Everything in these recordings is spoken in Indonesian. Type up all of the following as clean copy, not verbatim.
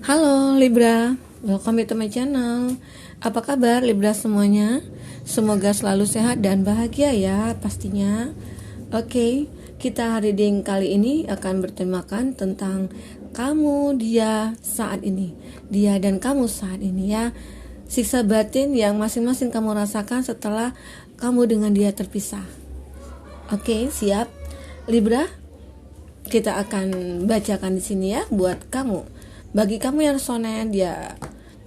Halo Libra, welcome to my channel. Apa kabar Libra semuanya? Semoga selalu sehat dan bahagia ya pastinya. Oke, kita reading kali ini akan bertemakan tentang kamu, dia, saat ini. Dia dan kamu saat ini ya. Siksa batin yang masing-masing kamu rasakan setelah kamu dengan dia terpisah. Oke, siap Libra? Kita akan bacakan di sini ya buat kamu. Bagi kamu yang resonate, ya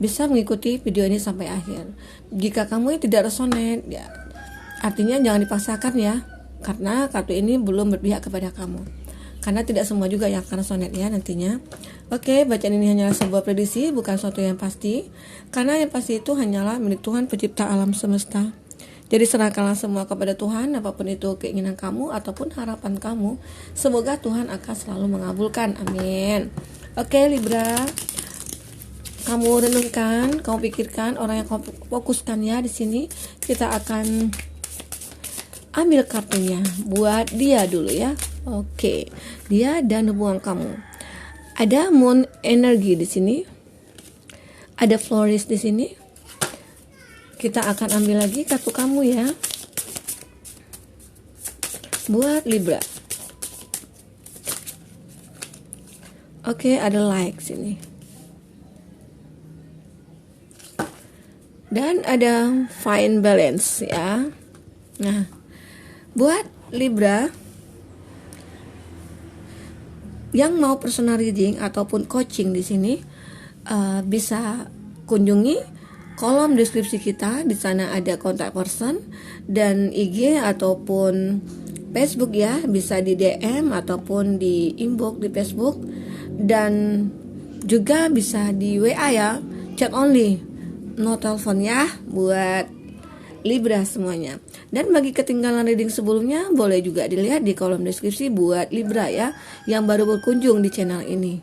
bisa mengikuti video ini sampai akhir. Jika kamu yang tidak resonate, ya artinya jangan dipaksakan ya, karena kartu ini belum berpihak kepada kamu. Karena tidak semua juga yang akan resonate ya nantinya. Oke, bacaan ini hanyalah sebuah prediksi, bukan suatu yang pasti. Karena yang pasti itu hanyalah milik Tuhan pencipta alam semesta. Jadi serahkanlah semua kepada Tuhan, apapun itu keinginan kamu ataupun harapan kamu. Semoga Tuhan akan selalu mengabulkan. Amin. Oke Libra, kamu renungkan, kamu pikirkan orang yang kamu fokuskan ya di sini. Kita akan ambil kartunya buat dia dulu ya. Oke, dia dan hubungan kamu. Ada moon energi di sini, ada flourish di sini. Kita akan ambil lagi kartu kamu ya, buat Libra. Oke, ada like sini. Dan ada fine balance ya. Nah, buat Libra yang mau personal reading ataupun coaching di sini, bisa kunjungi kolom deskripsi kita. Di sana ada kontak person dan IG ataupun Facebook ya, bisa di DM ataupun di inbox di Facebook, dan juga bisa di WA ya, chat only, no telepon ya buat Libra semuanya. Dan bagi ketinggalan reading sebelumnya, boleh juga dilihat di kolom deskripsi buat Libra ya, yang baru berkunjung di channel ini.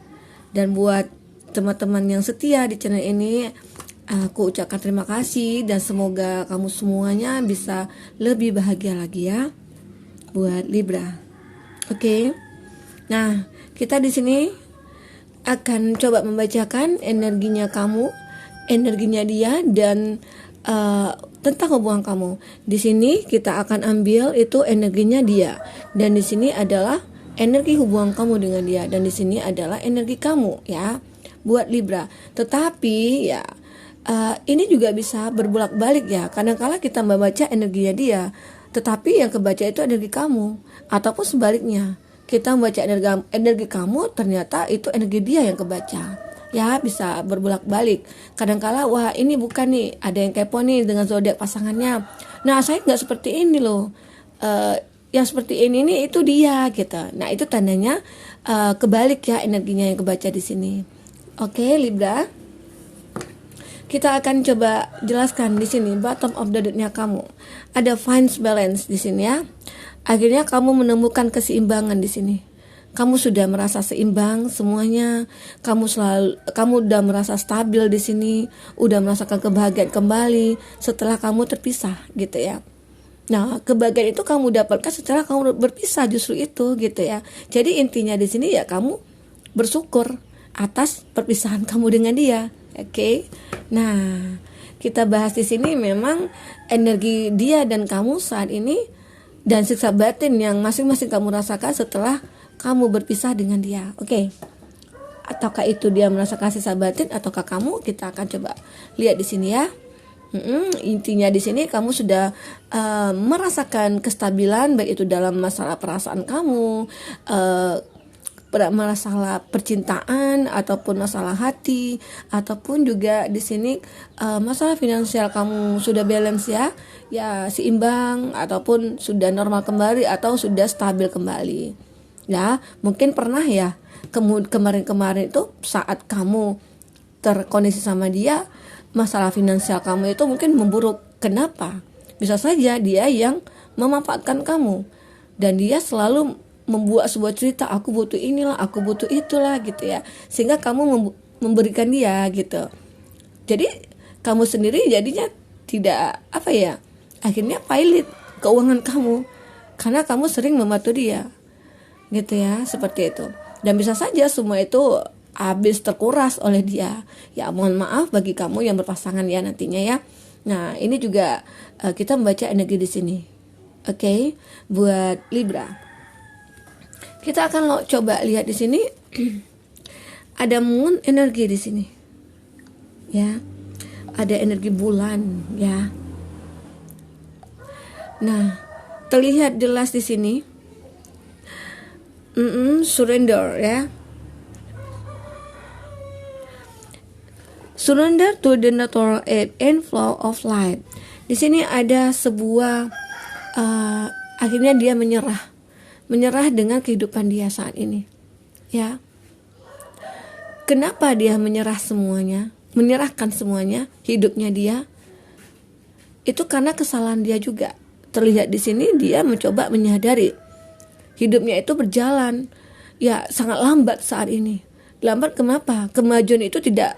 Dan buat teman-teman yang setia di channel ini, aku ucapkan terima kasih dan semoga kamu semuanya bisa lebih bahagia lagi ya buat Libra. Oke. Nah, kita di sini akan coba membacakan energinya kamu, energinya dia, dan tentang hubungan kamu. Di sini kita akan ambil itu energinya dia, dan di sini adalah energi hubungan kamu dengan dia, dan di sini adalah energi kamu ya buat Libra. Tetapi ya ini juga bisa berbolak-balik ya. Kadang-kala kita membaca energinya dia, tetapi yang kebaca itu energi kamu, ataupun sebaliknya. Kita membaca energi kamu, ternyata itu energi dia yang kebaca. Ya, bisa berbolak-balik. Kadang-kala, wah ini bukan nih, ada yang kepo nih dengan zodiak pasangannya. Nah, saya nggak seperti ini loh. Yang seperti ini nih itu dia gitu. Nah, itu tandanya kebalik ya energinya yang kebaca di sini. Oke, Libra. Kita akan coba jelaskan di sini bottom of the deck-nya kamu. Ada fine balance di sini ya. Akhirnya kamu menemukan keseimbangan di sini. Kamu sudah merasa seimbang semuanya. Kamu udah merasa stabil di sini, udah merasakan kebahagiaan kembali setelah kamu terpisah gitu ya. Nah, kebahagiaan itu kamu dapatkan setelah kamu berpisah, justru itu gitu ya. Jadi intinya di sini ya kamu bersyukur atas perpisahan kamu dengan dia. Oke. Nah, kita bahas di sini memang energi dia dan kamu saat ini, dan siksa batin yang masing-masing kamu rasakan setelah kamu berpisah dengan dia. Oke. Ataukah itu dia merasakan siksa batin ataukah kamu? Kita akan coba lihat di sini ya. Intinya di sini kamu sudah merasakan kestabilan, baik itu dalam masalah perasaan kamu, masalah percintaan ataupun masalah hati, ataupun juga di sini masalah finansial kamu sudah balance ya seimbang, ataupun sudah normal kembali atau sudah stabil kembali ya. Mungkin pernah ya kemarin-kemarin itu saat kamu terkondisi sama dia, masalah finansial kamu itu mungkin memburuk. Kenapa? Bisa saja dia yang memanfaatkan kamu, dan dia selalu membuat sebuah cerita, aku butuh inilah, aku butuh itulah gitu ya, sehingga kamu memberikan dia gitu. Jadi kamu sendiri jadinya tidak akhirnya pailit keuangan kamu karena kamu sering membantu dia gitu ya, seperti itu. Dan bisa saja semua itu habis terkuras oleh dia. Ya mohon maaf bagi kamu yang berpasangan ya nantinya ya. Nah ini juga kita membaca energi di sini. Oke, buat Libra. Kita akan coba lihat di sini. Ada moon energi di sini. Ya. Ada energi bulan ya. Nah, terlihat jelas di sini. Surrender ya. Surrender to the natural ebb and flow of life. Di sini ada sebuah akhirnya dia menyerah dengan kehidupan dia saat ini. Ya. Kenapa dia menyerahkan semuanya hidupnya dia? Itu karena kesalahan dia juga. Terlihat di sini dia mencoba menyadari hidupnya itu berjalan ya sangat lambat saat ini. Lambat kenapa? Kemajuan itu tidak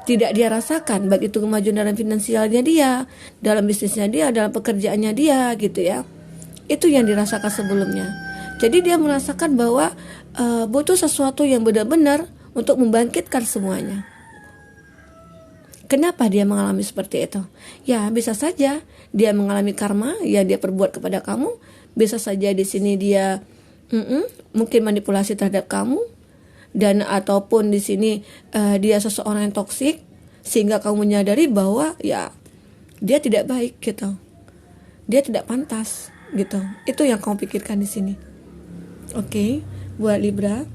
dia rasakan, baik itu kemajuan dalam finansialnya dia, dalam bisnisnya dia, dalam pekerjaannya dia gitu ya. Itu yang dirasakan sebelumnya. Jadi dia merasakan bahwa butuh sesuatu yang benar-benar untuk membangkitkan semuanya. Kenapa dia mengalami seperti itu? Ya bisa saja dia mengalami karma yang dia perbuat kepada kamu. Bisa saja di sini dia mungkin manipulasi terhadap kamu. Dan ataupun di sini dia seseorang yang toksik sehingga kamu menyadari bahwa ya dia tidak baik gitu, dia tidak pantas gitu. Itu yang kamu pikirkan di sini. Oke, buat Libra.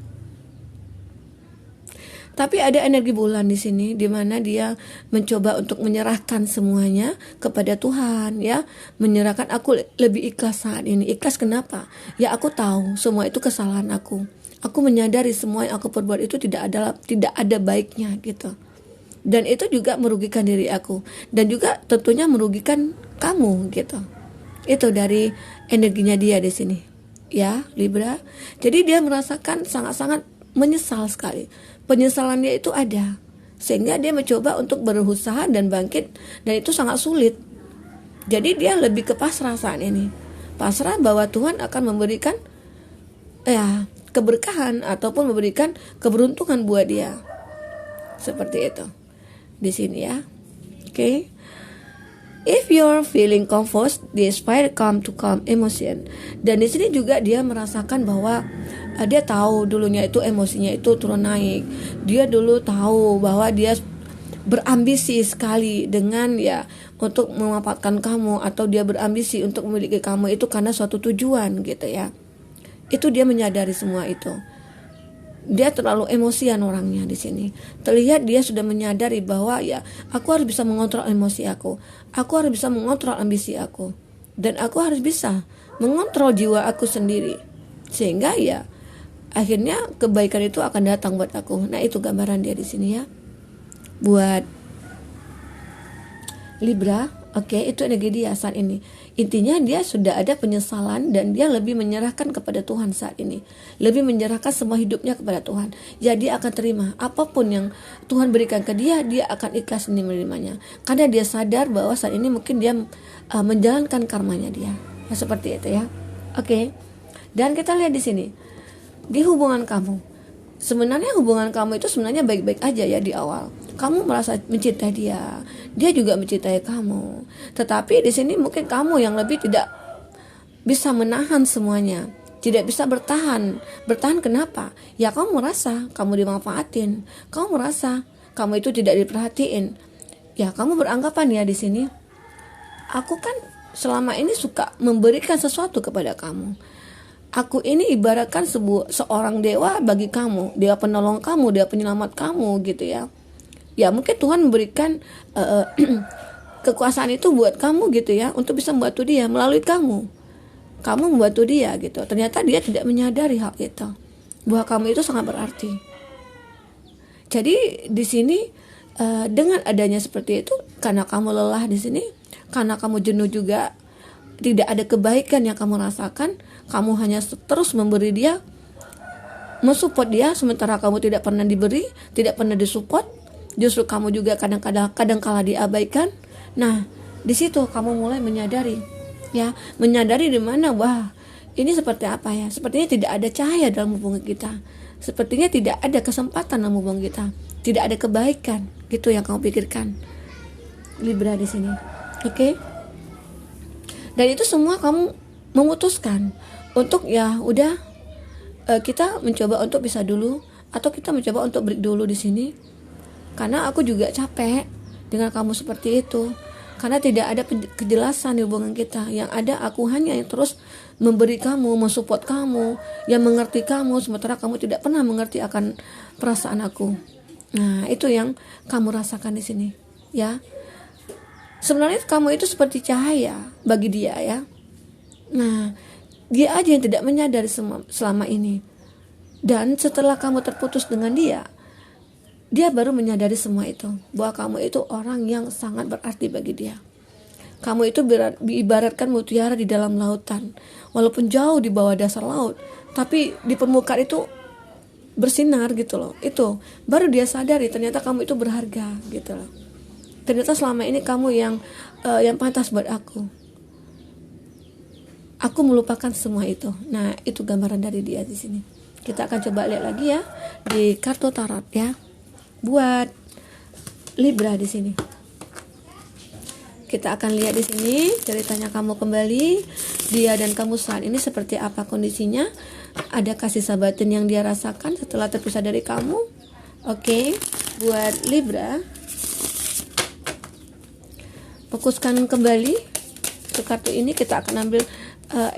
Tapi ada energi bulan di sini, di mana dia mencoba untuk menyerahkan semuanya kepada Tuhan, ya, menyerahkan. Aku lebih ikhlas saat ini. Ikhlas kenapa? Ya aku tahu semua itu kesalahan aku. Aku menyadari semua yang aku perbuat itu tidak ada baiknya gitu. Dan itu juga merugikan diri aku dan juga tentunya merugikan kamu gitu. Itu dari energinya dia di sini. Ya, Libra. Jadi dia merasakan sangat-sangat menyesal sekali. Penyesalan dia itu ada. Sehingga dia mencoba untuk berusaha dan bangkit, dan itu sangat sulit. Jadi dia lebih ke pasrah saat ini. Pasrah bahwa Tuhan akan memberikan keberkahan ataupun memberikan keberuntungan buat dia. Seperti itu. Di sini ya. Oke. If you're feeling confused, despite calm to calm emotion. Dan di sini juga dia merasakan bahwa dia tahu dulunya itu emosinya itu turun naik. Dia dulu tahu bahwa dia berambisi sekali dengan ya untuk memanfaatkan kamu, atau dia berambisi untuk memiliki kamu itu karena suatu tujuan gitu ya. Itu dia menyadari semua itu. Dia terlalu emosian orangnya di sini. Terlihat dia sudah menyadari bahwa ya aku harus bisa mengontrol emosi aku. Aku harus bisa mengontrol ambisi aku. Dan aku harus bisa mengontrol jiwa aku sendiri. Sehingga ya akhirnya kebaikan itu akan datang buat aku. Nah, itu gambaran dia di sini ya. Buat Libra, oke, itu energi dia saat ini. Intinya dia sudah ada penyesalan dan dia lebih menyerahkan kepada Tuhan saat ini. Lebih menyerahkan semua hidupnya kepada Tuhan. Jadi dia akan terima apapun yang Tuhan berikan ke dia, dia akan ikhlas menerimanya. Karena dia sadar bahwa saat ini mungkin dia menjalankan karmanya dia. Ya, seperti itu ya. Oke. Dan kita lihat di sini. Di hubungan kamu. Sebenarnya hubungan kamu itu sebenarnya baik-baik aja ya di awal. Kamu merasa mencintai dia, dia juga mencintai kamu. Tetapi di sini mungkin kamu yang lebih tidak bisa menahan semuanya, tidak bisa bertahan. Bertahan kenapa? Ya kamu merasa kamu dimanfaatin, kamu merasa kamu itu tidak diperhatiin. Ya kamu beranggapan ya di sini, aku kan selama ini suka memberikan sesuatu kepada kamu. Aku ini ibaratkan seorang dewa bagi kamu, dewa penolong kamu, dewa penyelamat kamu gitu ya. Ya mungkin Tuhan memberikan kekuasaan itu buat kamu gitu ya, untuk bisa membantu dia melalui kamu. Kamu membantu dia gitu. Ternyata dia tidak menyadari hal itu, bahwa kamu itu sangat berarti. Jadi di sini dengan adanya seperti itu, karena kamu lelah di sini, karena kamu jenuh juga, tidak ada kebaikan yang kamu rasakan, kamu hanya terus memberi dia, mensupport dia, sementara kamu tidak pernah diberi, tidak pernah disupport. Justru kamu juga kadang-kala diabaikan. Nah, di situ kamu mulai menyadari, ya, menyadari di mana, wah, ini seperti apa ya? Sepertinya tidak ada cahaya dalam hubungan kita. Sepertinya tidak ada kesempatan dalam hubungan kita. Tidak ada kebaikan, gitu yang kamu pikirkan. Libra di sini. Oke? Dan itu semua kamu memutuskan untuk ya udah, kita mencoba untuk bisa dulu, atau kita mencoba untuk break dulu di sini. Karena aku juga capek dengan kamu seperti itu. Karena tidak ada kejelasan di hubungan kita. Yang ada aku hanya yang terus memberi kamu, mensupport kamu, yang mengerti kamu, sementara kamu tidak pernah mengerti akan perasaan aku. Nah, itu yang kamu rasakan di sini, ya. Sebenarnya kamu itu seperti cahaya bagi dia, ya. Nah, dia aja yang tidak menyadari selama ini. Dan setelah kamu terputus dengan dia baru menyadari semua itu, bahwa kamu itu orang yang sangat berarti bagi dia. Kamu itu diibaratkan mutiara di dalam lautan, walaupun jauh di bawah dasar laut, tapi di permukaan itu bersinar gitu loh. Itu baru dia sadari ternyata kamu itu berharga gitu loh. Ternyata selama ini kamu yang pantas buat aku. Aku melupakan semua itu. Nah, itu gambaran dari dia di sini. Kita akan coba lihat lagi ya di kartu tarot ya. Buat Libra di sini. Kita akan lihat di sini ceritanya kamu kembali, dia dan kamu saat ini seperti apa kondisinya. Ada kasih sabatin yang dia rasakan setelah terpisah dari kamu. Oke, buat Libra, fokuskan kembali ke kartu ini. Kita akan ambil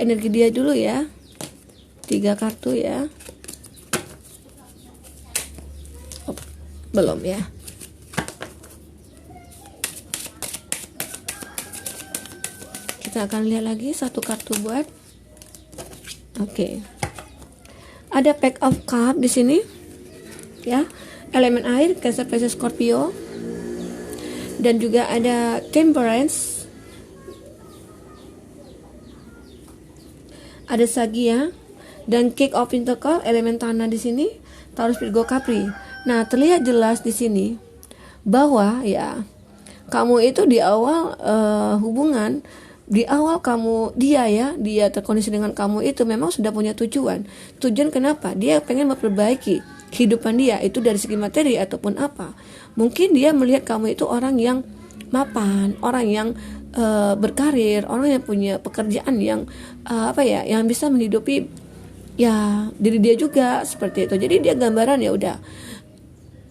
energi dia dulu ya. 3 kartu ya. Belum ya. Kita akan lihat lagi 1 kartu buat. Oke. Ada Pack of Cup di sini. Ya. Elemen air, Cancer, Pisces, Scorpio. Dan juga ada Temperance. Ada Sagia dan King of Pentacles, elemen tanah di sini, Taurus, Virgo, Capri. Nah, terlihat jelas di sini bahwa ya kamu itu di awal hubungan, di awal kamu dia terkondisi dengan kamu itu memang sudah punya tujuan. Tujuan kenapa? Dia pengen memperbaiki kehidupan dia, itu dari segi materi ataupun apa. Mungkin dia melihat kamu itu orang yang mapan, orang yang berkarir, orang yang punya pekerjaan yang yang bisa menghidupi ya diri dia juga seperti itu. Jadi dia gambaran ya udah,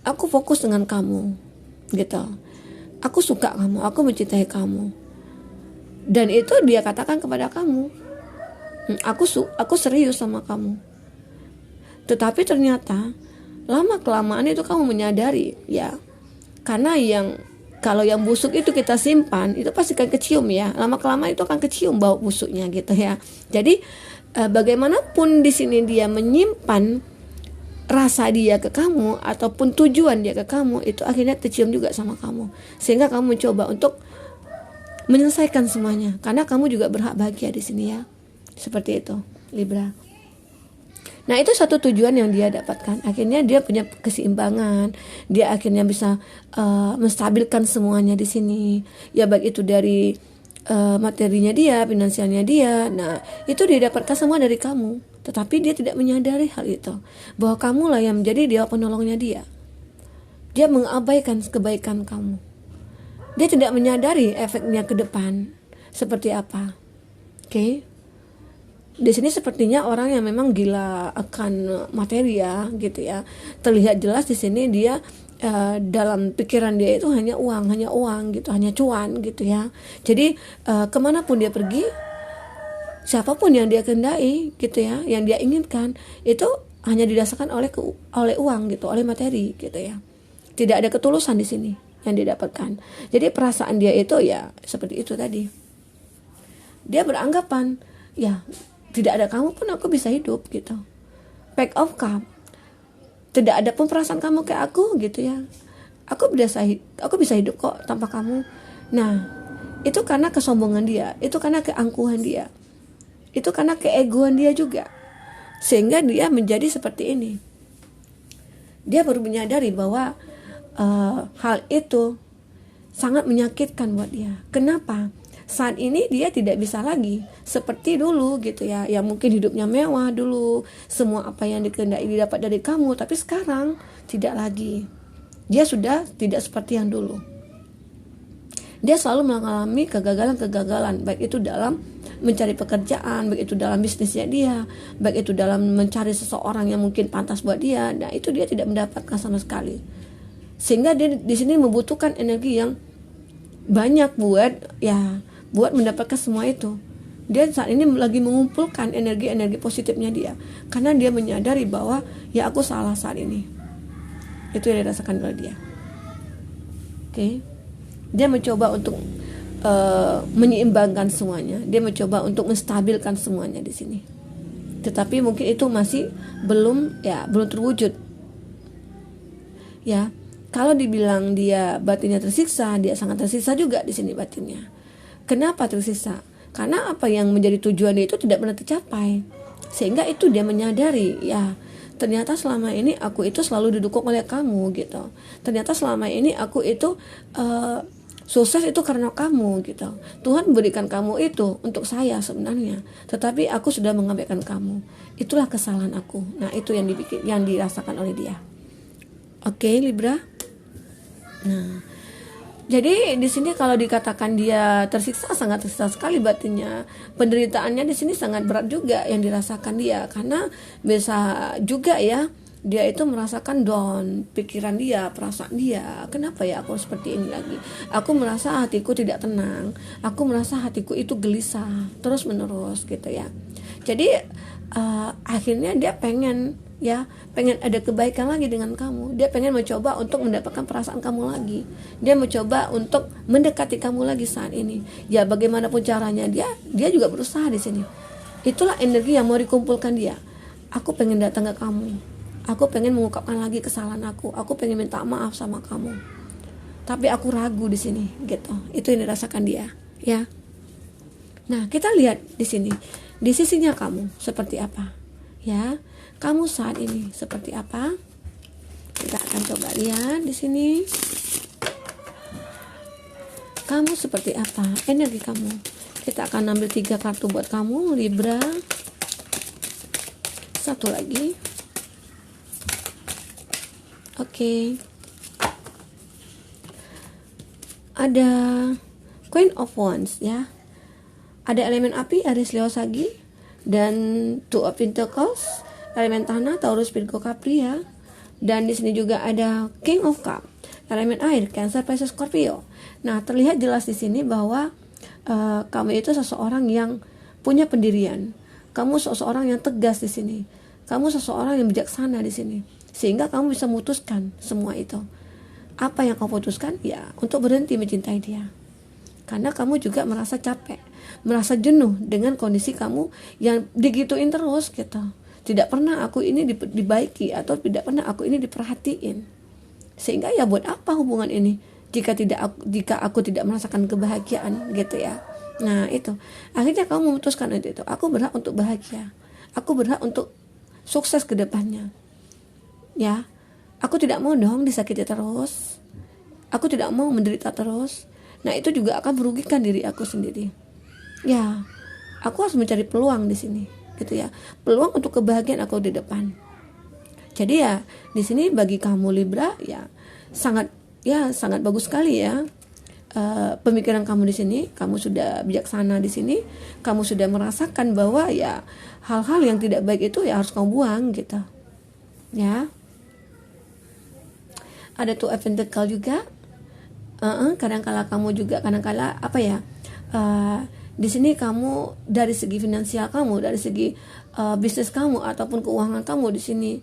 aku fokus dengan kamu gitu, aku suka kamu, aku mencintai kamu, dan itu dia katakan kepada kamu, aku serius sama kamu. Tetapi ternyata lama kelamaan itu kamu menyadari ya, karena kalau yang busuk itu kita simpan, itu pasti akan kecium ya. Lama kelamaan itu akan kecium bau busuknya gitu ya. Jadi bagaimanapun di sini dia menyimpan rasa dia ke kamu ataupun tujuan dia ke kamu, itu akhirnya tercium juga sama kamu. Sehingga kamu mencoba untuk menyelesaikan semuanya, karena kamu juga berhak bahagia di sini ya. Seperti itu, Libra. Nah, itu satu tujuan yang dia dapatkan. Akhirnya dia punya keseimbangan. Dia akhirnya bisa menstabilkan semuanya di sini. Ya, baik itu dari materinya dia, finansialnya dia. Nah, itu dia dapatkan semua dari kamu. Tetapi dia tidak menyadari hal itu, bahwa kamulah yang menjadi dia penolongnya dia. Dia mengabaikan kebaikan kamu. Dia tidak menyadari efeknya ke depan seperti apa. Oke. Di sini sepertinya orang yang memang gila akan materi ya, gitu ya. Terlihat jelas di sini dia dalam pikiran dia itu hanya uang gitu, hanya cuan gitu ya. Jadi kemanapun dia pergi, siapapun yang dia kendai gitu ya, yang dia inginkan, itu hanya didasarkan oleh uang gitu, oleh materi gitu ya. Tidak ada ketulusan di sini yang didapatkan. Jadi perasaan dia itu ya seperti itu tadi. Dia beranggapan ya, tidak ada kamu pun aku bisa hidup gitu. Pack of Cup. Tidak ada pun perasaan kamu kayak aku gitu ya. Aku bisa hidup kok tanpa kamu. Nah, itu karena kesombongan dia, itu karena keangkuhan dia, itu karena keegoan dia juga, sehingga dia menjadi seperti ini. Dia baru menyadari bahwa hal itu sangat menyakitkan buat dia. Kenapa? saat ini dia tidak bisa lagi seperti dulu gitu ya. Ya mungkin hidupnya mewah dulu, semua apa yang dikehendaki didapat dari kamu, tapi sekarang tidak lagi. Dia sudah tidak seperti yang dulu. Dia selalu mengalami kegagalan-kegagalan, baik itu dalam mencari pekerjaan, baik itu dalam bisnisnya dia, baik itu dalam mencari seseorang yang mungkin pantas buat dia. Nah, itu dia tidak mendapatkan sama sekali. Sehingga dia di sini membutuhkan energi yang banyak buat mendapatkan semua itu. Dia saat ini lagi mengumpulkan energi-energi positifnya dia, karena dia menyadari bahwa ya aku salah saat ini. Itu yang dirasakan oleh dia. Oke. Dia mencoba untuk menyeimbangkan semuanya. Dia mencoba untuk menstabilkan semuanya di sini. Tetapi mungkin itu masih belum terwujud. Ya, kalau dibilang dia batinnya tersiksa, dia sangat tersiksa juga di sini batinnya. Kenapa tersiksa? Karena apa yang menjadi tujuannya itu tidak pernah tercapai. Sehingga itu dia menyadari, ya ternyata selama ini aku itu selalu didukung oleh kamu gitu. Ternyata selama ini aku itu sukses itu karena kamu gitu. Tuhan memberikan kamu itu untuk saya sebenarnya, tetapi aku sudah mengabaikan kamu. Itulah kesalahan aku. Nah, itu yang dirasakan oleh dia. Oke, Libra. Nah, jadi di sini kalau dikatakan dia tersiksa, sangat tersiksa sekali batinnya. Penderitaannya di sini sangat berat juga yang dirasakan dia, karena bisa juga ya dia itu merasakan down pikiran dia, perasaan dia. Kenapa ya aku seperti ini lagi? Aku merasa hatiku tidak tenang. Aku merasa hatiku itu gelisah terus menerus gitu ya. Jadi akhirnya dia pengen ada kebaikan lagi dengan kamu. Dia pengen mencoba untuk mendapatkan perasaan kamu lagi. Dia mencoba untuk mendekati kamu lagi saat ini. Ya bagaimanapun caranya dia juga berusaha di sini. Itulah energi yang mau dikumpulkan dia. Aku pengen datang ke kamu. Aku pengen mengungkapkan lagi kesalahan aku. Aku pengen minta maaf sama kamu. Tapi aku ragu di sini, gitu. Itu yang dirasakan dia, ya. Nah, kita lihat di sini. Di sisinya kamu seperti apa? Ya. Kamu saat ini seperti apa? Kita akan coba lihat di sini. Kamu seperti apa? Energi kamu. Kita akan ambil 3 kartu buat kamu, Libra. Satu lagi. Oke. Ada Queen of Wands ya. Ada elemen api, Aries, Leo, Sagi, dan Two of Pentacles, elemen tanah, Taurus, Virgo, Capri ya. Dan di sini juga ada King of Cup, elemen air, Cancer, Pisces, Scorpio. Nah, terlihat jelas di sini bahwa kamu itu seseorang yang punya pendirian. Kamu seseorang yang tegas di sini. Kamu seseorang yang bijaksana di sini. Sehingga kamu bisa memutuskan semua itu. Apa yang kamu putuskan? Ya, untuk berhenti mencintai dia. Karena kamu juga merasa capek, merasa jenuh dengan kondisi kamu yang digituin terus gitu. Tidak pernah aku ini dibaiki, atau tidak pernah aku ini diperhatiin. Sehingga ya buat apa hubungan ini jika aku tidak merasakan kebahagiaan gitu ya. Nah, itu. Akhirnya kamu memutuskan itu. Aku berhak untuk bahagia. Aku berhak untuk sukses ke depannya. Ya, aku tidak mau dong disakiti terus. Aku tidak mau menderita terus. Nah, itu juga akan merugikan diri aku sendiri. Ya, aku harus mencari peluang di sini, gitu ya. Peluang untuk kebahagiaan aku di depan. Jadi ya, di sini bagi kamu Libra ya sangat bagus sekali ya. Pemikiran kamu di sini, kamu sudah bijaksana di sini, kamu sudah merasakan bahwa ya hal-hal yang tidak baik itu ya harus kamu buang gitu. Ya. Ada Two of Pentacles juga. Kadang-kala kamu juga di sini kamu dari segi finansial kamu, dari segi bisnis kamu ataupun keuangan kamu di sini.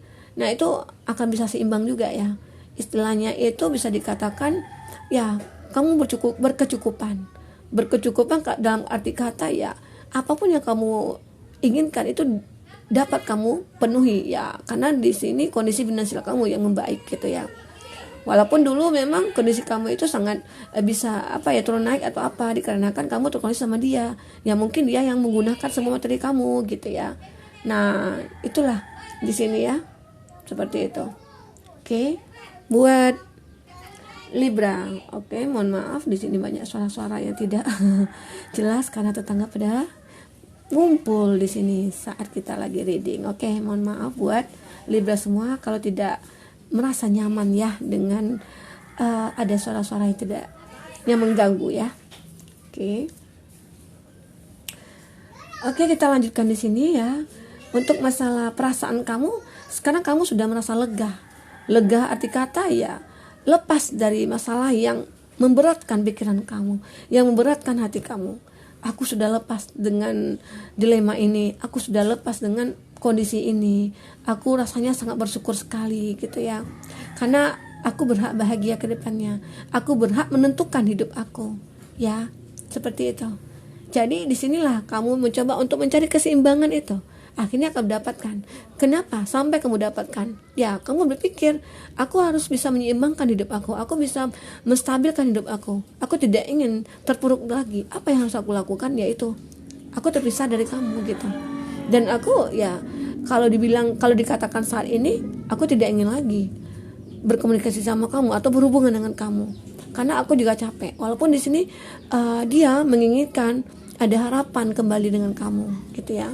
Nah, itu akan bisa seimbang juga ya. Istilahnya itu bisa dikatakan ya kamu berkecukupan. Berkecukupan dalam arti kata ya apapun yang kamu inginkan itu dapat kamu penuhi ya, karena di sini kondisi finansial kamu yang membaik gitu ya. Walaupun dulu memang kondisi kamu itu sangat bisa turun naik atau apa, dikarenakan kamu terkoneksi sama dia. Ya mungkin dia yang menggunakan semua materi kamu gitu ya. Nah, itulah di sini ya. Seperti itu. Oke. Buat Libra. Oke, mohon maaf di sini banyak suara-suara yang tidak jelas karena tetangga pada ngumpul di sini saat kita lagi reading. Oke, mohon maaf buat Libra semua kalau tidak merasa nyaman ya dengan ada suara-suara yang mengganggu ya. Oke. Oke, kita lanjutkan di sini ya. Untuk masalah perasaan kamu, sekarang kamu sudah merasa lega. Lega arti kata ya lepas dari masalah yang memberatkan pikiran kamu, yang memberatkan hati kamu. Aku sudah lepas dengan dilema ini, aku sudah lepas dengan kondisi ini. Aku rasanya sangat bersyukur sekali gitu ya. Karena aku berhak bahagia ke depannya. Aku berhak menentukan hidup aku. Ya, seperti itu. Jadi disinilah kamu mencoba untuk mencari keseimbangan itu. Akhirnya kamu dapatkan. Kenapa? Sampai kamu dapatkan. Ya, kamu berpikir, aku harus bisa menyeimbangkan hidup aku. Aku bisa menstabilkan hidup aku. Aku tidak ingin terpuruk lagi. Apa yang harus aku lakukan? Yaitu aku terpisah dari kamu gitu. Dan aku ya kalau dikatakan saat ini, aku tidak ingin lagi berkomunikasi sama kamu atau berhubungan dengan kamu. Karena aku juga capek. Walaupun di sini dia menginginkan ada harapan kembali dengan kamu, gitu ya.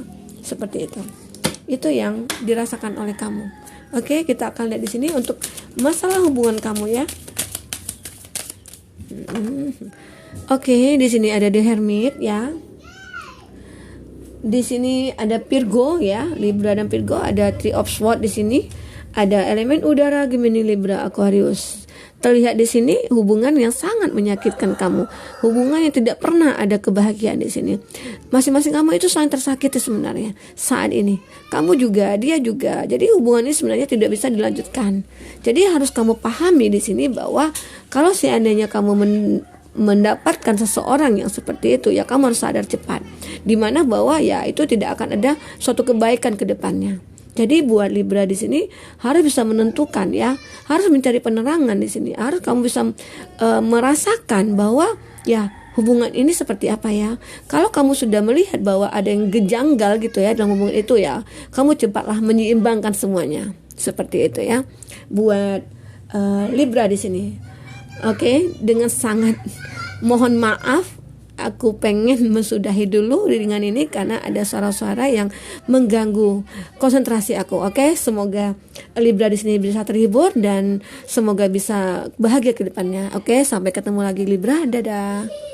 Seperti itu yang dirasakan oleh kamu. Oke, kita akan lihat di sini untuk masalah hubungan kamu ya. Oke, di sini ada The Hermit ya. Di sini ada Virgo ya, Libra dan Virgo. Ada Three of Swords di sini. Ada elemen udara Gemini, Libra, Aquarius. Terlihat di sini hubungan yang sangat menyakitkan kamu, hubungan yang tidak pernah ada kebahagiaan di sini. Masing-masing kamu itu saling tersakiti sebenarnya saat ini. Kamu juga, dia juga. Jadi hubungan ini sebenarnya tidak bisa dilanjutkan. Jadi harus kamu pahami di sini bahwa kalau seandainya kamu mendapatkan seseorang yang seperti itu, ya kamu harus sadar cepat. Dimana bahwa ya itu tidak akan ada suatu kebaikan ke depannya. Jadi buat Libra di sini harus bisa menentukan ya, harus mencari penerangan di sini. Harus kamu bisa merasakan bahwa ya hubungan ini seperti apa ya. Kalau kamu sudah melihat bahwa ada yang gejanggal gitu ya dalam hubungan itu ya, kamu cepatlah menyeimbangkan semuanya. Seperti itu ya. Buat Libra di sini. Oke, dengan sangat mohon maaf, aku pengen mensudahi dulu readingan ini karena ada suara-suara yang mengganggu konsentrasi aku. Oke, semoga Libra di sini bisa terhibur dan semoga bisa bahagia ke depannya. Oke, sampai ketemu lagi Libra. Dadah.